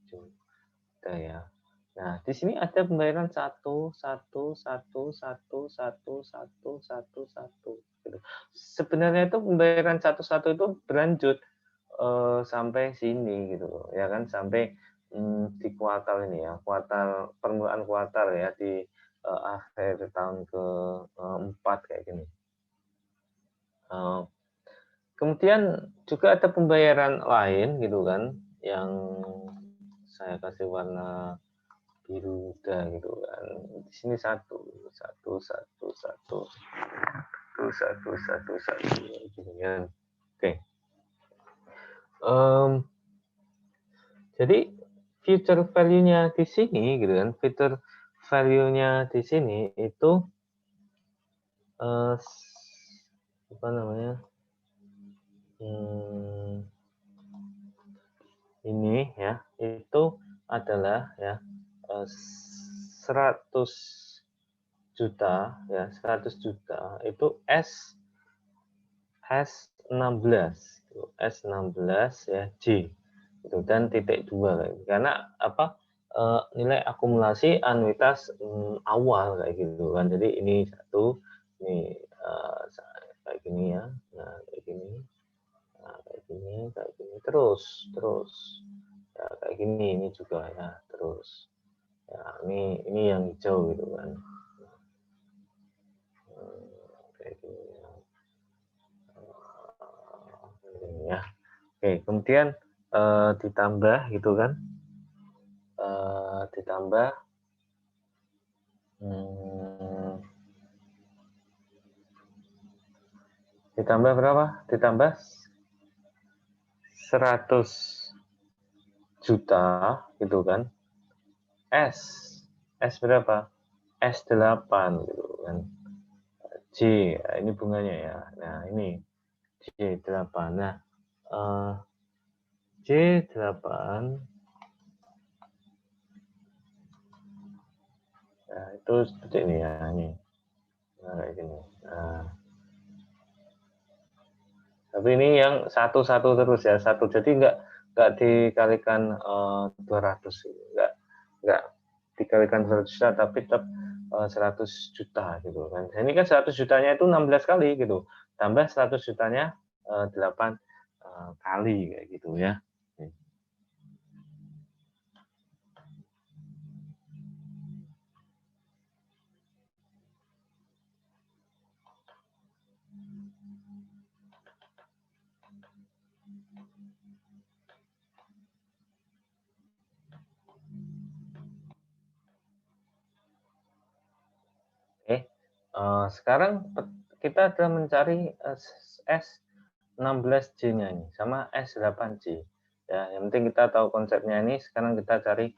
juga ya. Nah, di sini ada pembayaran satu satu satu satu satu satu satu satu gitu. Sebenarnya itu pembayaran satu-satu itu berlanjut sampai sini gitu loh, ya kan, sampai, di kuartal ini ya, kuartal permulaan kuartal ya, di, akhir tahun ke-4 kayak gini. Eee, Kemudian juga ada pembayaran lain gitu kan, yang saya kasih warna biru muda gitu kan. Di sini satu satu satu satu satu satu satu gitu kan. Oke, jadi future value-nya di sini gitu kan, future value-nya di sini itu, eee, apa namanya, mmm, ini ya, itu adalah ya, 100 juta ya, 100 juta itu S16 gitu, S16 ya, J gitu dan titik 2 kayak gitu. Karena apa, nilai akumulasi anuitas, awal kayak gitu kan. Jadi ini satu, ini, kayak gini ya, nah kayak gini, nah kayak gini, kayak gini, terus terus. Ya kayak gini, ini juga ya, terus. Ya ini yang hijau gitu kan. Kayak gini ya. Ini ya. Oke, kemudian, ditambah gitu kan, ditambah, mmm, ditambah berapa? Ditambah 100 juta gitu kan, S. S berapa? S8 gitu kan. J, ini bunganya ya. Nah ini J8. Nah, J8, nah itu seperti ini ya, ini. Nah kayak gini. Nah, tapi ini yang satu-satu terus ya, satu. Jadi nggak dikalikan 200, nggak dikalikan 200 juta, tapi tetap 100 juta gitu kan. Nah, ini kan 100 jutanya itu 16 kali gitu, tambah 100 jutanya 8 kali kayak gitu ya. Oke, sekarang kita adalah mencari S16J-nya ini sama S8J. Ya, yang penting kita tahu konsepnya ini. Sekarang kita cari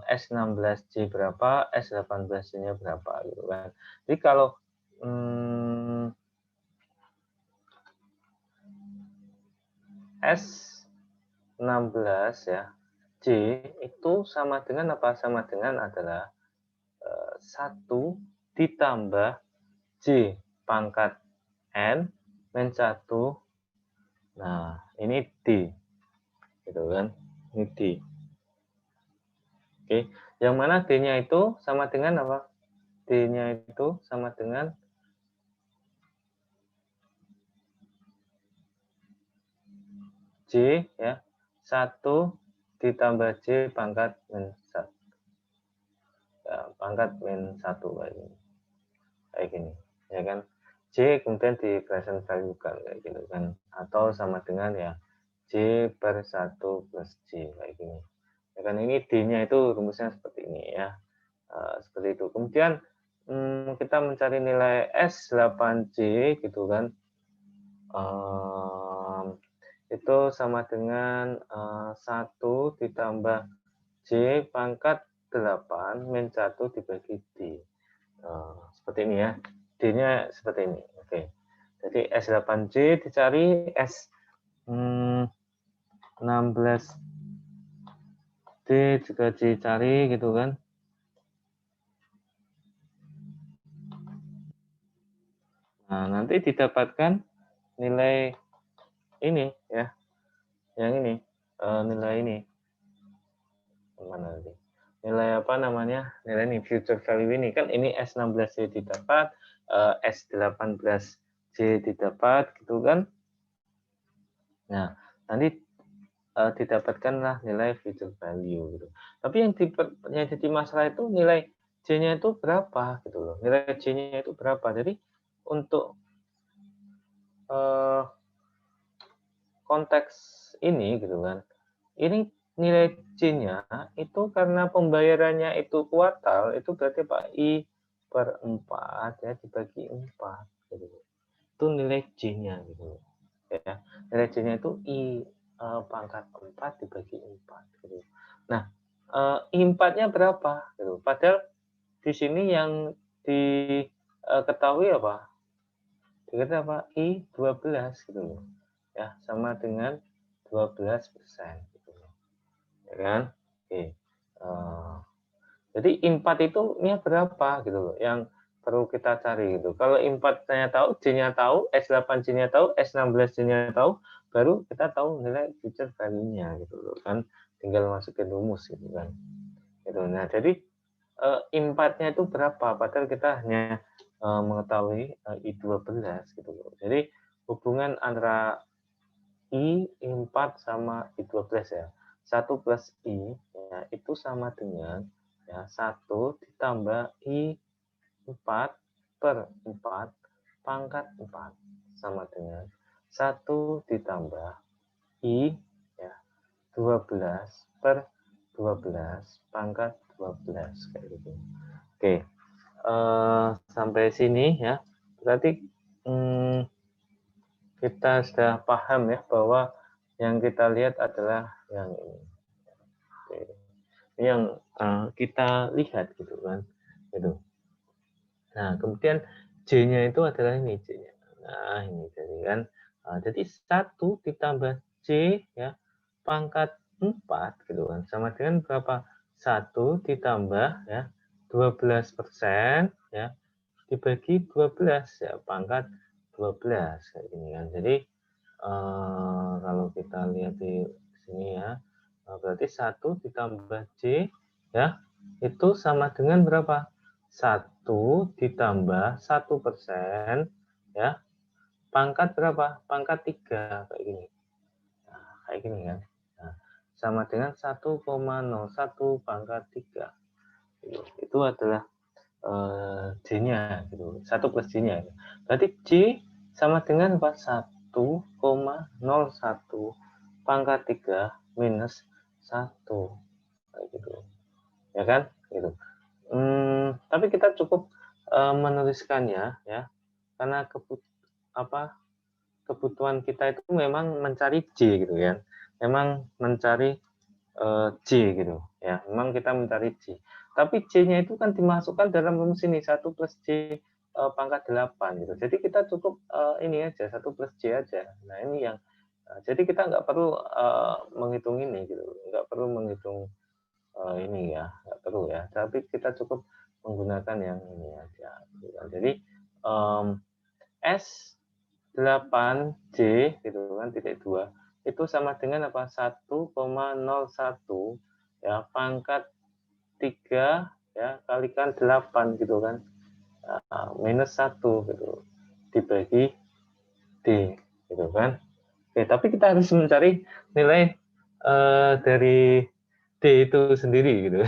S16J berapa, S18J-nya berapa gitu kan. Jadi kalau S16 ya, J itu sama dengan apa? Sama dengan adalah 1 ditambah J pangkat N min 1. Nah, ini D. Gitu kan. Ini D. Oke. Yang mana D-nya itu sama dengan apa? D-nya itu sama dengan J ya. 1 ditambah J pangkat min 1. Ya, pangkat min 1 kayak gini. Kayak gini. Ya kan? J kemudian di present value kan kayak gitu kan. Atau sama dengan ya J per 1 plus J kayak gini. Ya kan, ini D-nya itu rumusnya seperti ini ya. Seperti itu. Kemudian kita mencari nilai S8J gitu kan. Itu sama dengan 1 ditambah J pangkat 8 min 1 dibagi D. Seperti ini ya. D-nya seperti ini. Oke. Jadi S8J dicari, S16 D juga dicari gitu kan. Nah, nanti didapatkan nilai ini ya. Yang ini, nilai ini. Mana tadi? Nilai apa namanya? Nilai ini future value ini kan ini S16C didapat, S18C didapat gitu kan. Nah, nanti didapatkanlah nilai future value gitu. Tapi yang jadi masalah itu nilai J-nya itu berapa gitu loh. Nilai J-nya itu berapa. Jadi untuk konteks ini gitu kan. Ini nilai J-nya itu karena pembayarannya itu kuartal, itu berarti Pak I per 4 ya dibagi 4 gitu. Itu nilai J-nya gitu. Ya. Nilai J-nya itu I pangkat 4 dibagi 4 gitu. Nah, I4-nya berapa gitu. Padahal di sini yang diketahui apa? Diketahui apa? I12 gitu loh. Ya, sama dengan 12% gitu loh. Ya kan? Oke. Jadi I4 itu ini berapa gitu loh yang perlu kita cari gitu. Kalau I4-nya tahu, J-nya tahu, S8-J-nya tahu, S16-J-nya tahu, baru kita tahu nilai future value-nya gitu loh kan. Tinggal masukin rumus gitu kan. Gitu. Nah, jadi I4-nya itu berapa? Padahal kita hanya mengetahui I12 gitu loh. Jadi hubungan antara I4 sama I12 ya. 1 plus I ya, itu sama dengan ya 1 ditambah I4 per 4 pangkat 4 sama dengan 1 ditambah I ya 12 per 12 pangkat 12 kayak gitu. Oke. Sampai sini ya. Berarti kita sudah paham ya bahwa yang kita lihat adalah yang ini. Oke. Ini yang kita lihat gitu kan. Gitu. Nah, kemudian J-nya itu adalah ini J-nya. Nah, ini jadi kan. Jadi 1 ditambah J ya pangkat 4 gitu kan. Sama dengan berapa? 1 ditambah ya 12% ya dibagi 12 ya pangkat 12 kayak gini kan. Jadi kalau kita lihat di sini ya, berarti 1 ditambah J ya itu sama dengan berapa? 1 ditambah 1% ya pangkat berapa? Pangkat 3 kayak gini. Nah, kayak gini kan. Nah, sama dengan 1,01 pangkat 3. Itu adalah J-nya gitu. 1 plus J-nya. Berarti J sama dengan apa? 1,01 pangkat 3 minus 1. Kayak gitu. Ya kan? Gitu. Tapi kita cukup menuliskannya ya. Karena kebutuhan kita itu memang mencari J gitu kan. Memang mencari J gitu ya. Memang kita mencari J. Tapi J-nya itu kan dimasukkan dalam rumus ini 1 plus J pangkat 8 gitu. Jadi kita cukup ini aja 1 plus J aja. Nah, ini yang jadi kita nggak perlu menghitung ini gitu. Nggak perlu menghitung ini ya, nggak perlu ya. Tapi kita cukup menggunakan yang ini aja. Gitu. Jadi S8J gitu kan titik 2 itu sama dengan apa? 1,01 ya pangkat 3 ya kalikan 8 gitu kan. Minus 1 gitu dibagi D gitu kan. Oke, tapi kita harus mencari nilai dari D itu sendiri gitu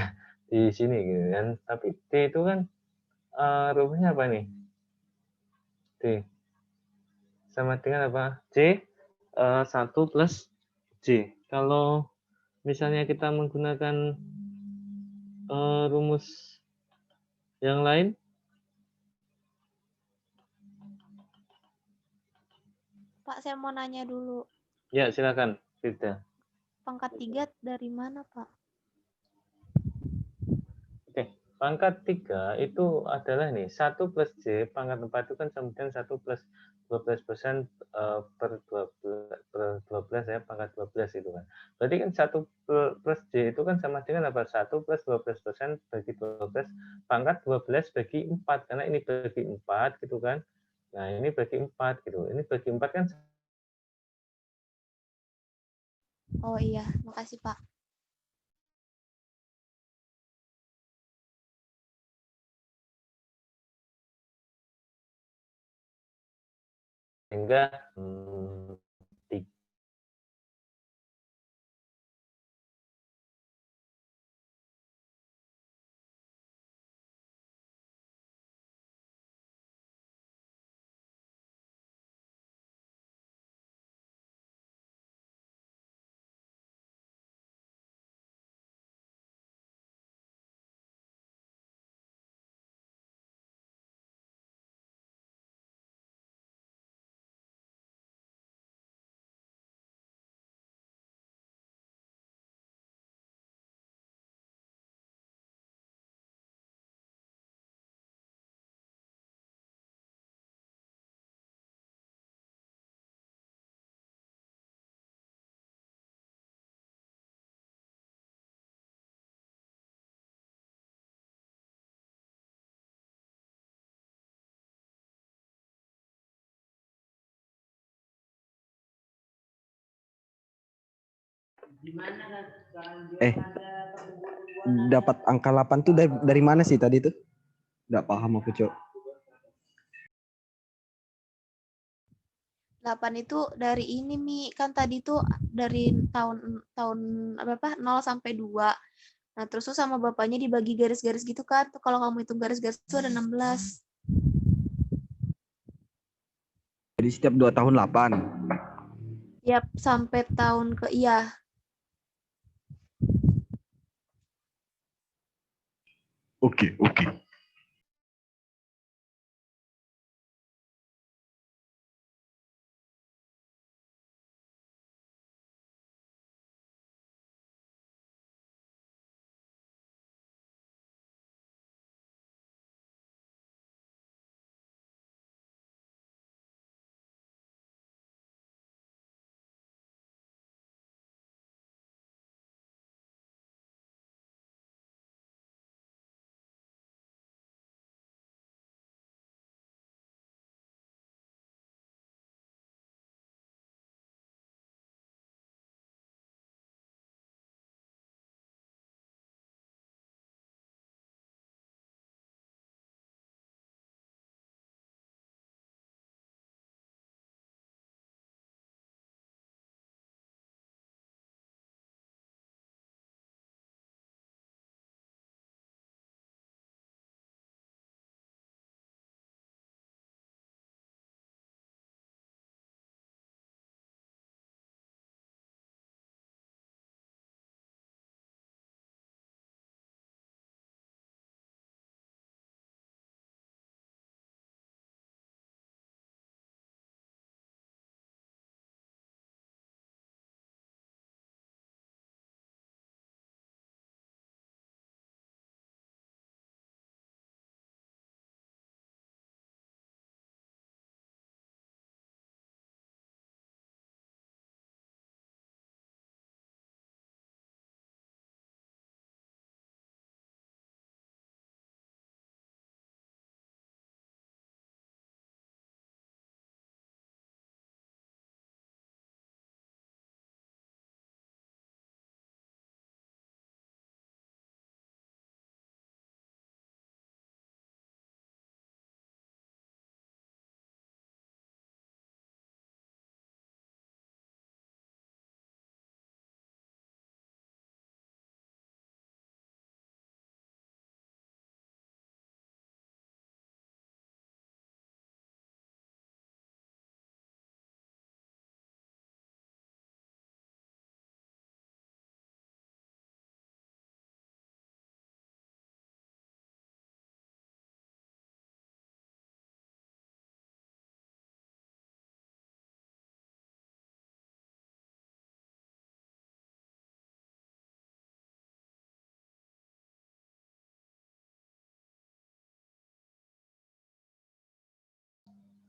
di sini gitu kan. Tapi D itu kan rumusnya apa nih? D sama dengan apa? C 1 plus J. Kalau misalnya kita menggunakan rumus yang lain, Pak, saya mau nanya dulu. ya silakan, Firda. Pangkat 3 dari mana, Pak? Oke, pangkat 3 itu adalah nih, 1 plus J pangkat 4 itu kan sama dengan 1 plus 12% per 12 ya, pangkat 12 itu kan. Berarti kan 1 plus J itu kan sama dengan apa? 1 plus 12% bagi 12 pangkat 12 bagi 4, karena ini bagi 4 gitu kan. Nah, ini bagi 4 gitu. Ini bagi 4 kan Oh iya, makasih Pak. sehingga Dapat angka 8 tuh dari mana sih tadi tuh? Nggak paham aku, Cok. 8 itu dari ini Mi, kan tadi tuh dari tahun tahun apa 0 sampai 2. Nah, terus tuh sama bapaknya dibagi garis-garis gitu kan. Tuh kalau kamu hitung garis-garis itu ada 16. Jadi setiap 2 tahun 8. Tiap sampai tahun ke iya. Oke, oke.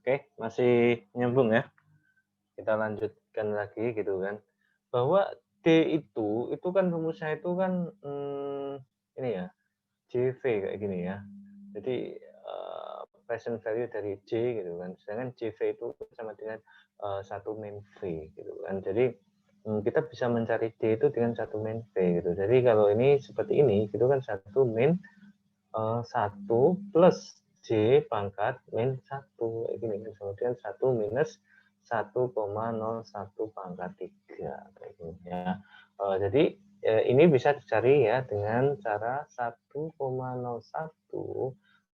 Oke, masih nyambung ya. Kita lanjutkan lagi gitu kan. Bahwa D itu kan rumusnya itu kan ini ya, JV kayak gini ya. Jadi present value dari J gitu kan. Sedangkan JV itu sama dengan satu main V gitu kan. Jadi kita bisa mencari D itu dengan satu main V gitu. Jadi kalau ini seperti ini, gitu kan satu main 1 plus J pangkat min 1 kayak gini kan. Kemudian 1 minus 1,01 pangkat 3 kayak gini ya. Jadi ini bisa dicari ya dengan cara 1,01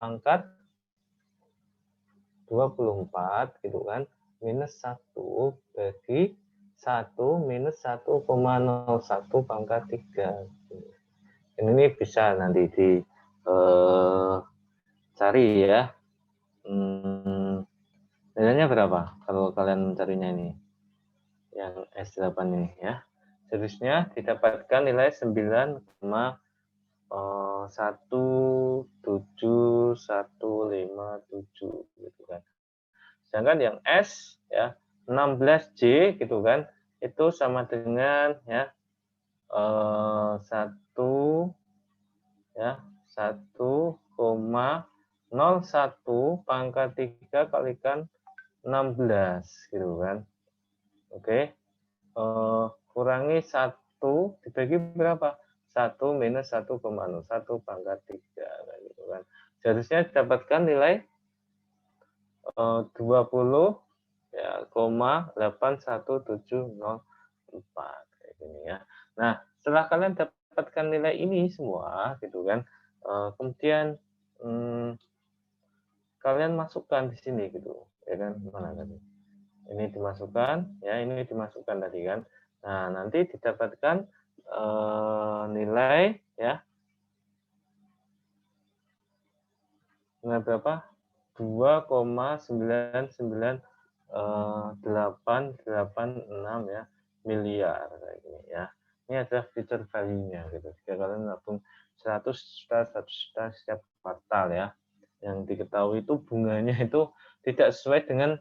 pangkat 24 gitu kan minus 1 bagi 1 minus 1,01 pangkat 3. Ini bisa nanti di cari ya. Nilainya berapa kalau kalian mencarinya ini? Yang S8 ini ya. Seterusnya didapatkan nilai 9,17157 gitu kan. Sedangkan yang S ya 16J gitu kan itu sama dengan ya 1 ya 1,01 pangkat 3 kalikan 16 gitu kan. Oke. Kurangi 1 dibagi berapa? 1 minus 1,01 pangkat 3 gitu kan. Seharusnya didapatkan nilai 20 ya 0,81704 kayak gini ya. Nah, setelah kalian dapatkan nilai ini semua gitu kan. Kemudian kalian masukkan di sini gitu ya kan, mana tadi ini dimasukkan ya, ini dimasukkan tadi kan. Nah nanti didapatkan nilai ya nilai berapa 2,99886 ya miliar kayak gini ya. Ini adalah future value-nya gitu. Jika kalian nabung 100 juta setiap kuartal ya, yang diketahui itu bunganya itu tidak sesuai dengan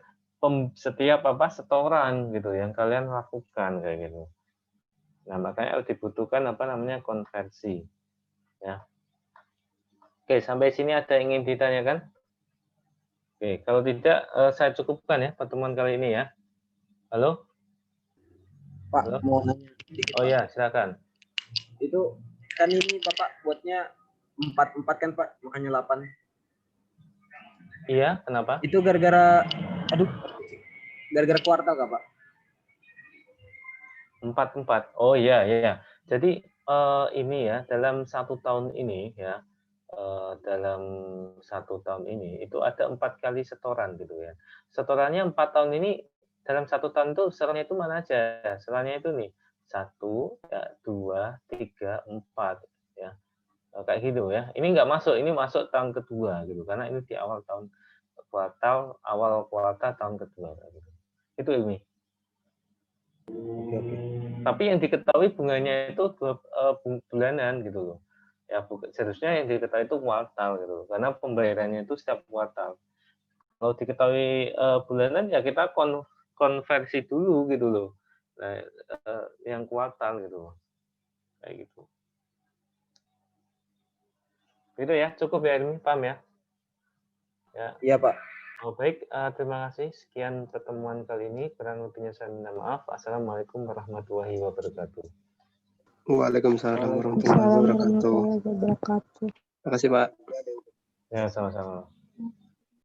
setiap setoran gitu yang kalian lakukan kayak gitu. Nah makanya dibutuhkan konversi ya. Oke, sampai sini ada yang ingin ditanyakan? Oke, kalau tidak saya cukupkan ya pertemuan kali ini ya. Halo? Pak, Halo? mau nanya sedikit, Oh Pak. ya, silakan. Itu kan ini Bapak buatnya 4 kan Pak, makanya 8. Iya, kenapa? Itu gara-gara kuartal kah Pak? 4. Oh iya, iya. Jadi ini ya dalam 1 tahun ini ya, dalam 1 tahun ini itu ada 4 kali setoran gitu ya. Setorannya 4 tahun ini dalam 1 tahun itu setorannya itu mana aja? Setorannya itu nih 1 ya, 2, 3, 4 ya. Kayak gitu ya. Ini nggak masuk, ini masuk tahun kedua gitu karena ini di awal tahun awal kuartal tahun kedua gitu. Itu ini. Oke. Tapi yang diketahui bunganya itu bulanan gitu loh. Ya seharusnya yang diketahui itu kuartal gitu loh. Karena pembayarannya itu setiap kuartal. Kalau diketahui bulanan ya kita konversi dulu gitu loh. Nah, yang kuartal gitu loh. Kayak gitu. Gitu ya, cukup ya ini, paham ya? Ya. Iya Pak. Oh, baik, terima kasih. Sekian pertemuan kali ini. Kurang lebihnya saya minta maaf. Assalamualaikum warahmatullahi wabarakatuh. Waalaikumsalam warahmatullahi wabarakatuh. Terima kasih Pak. Ya, sama-sama.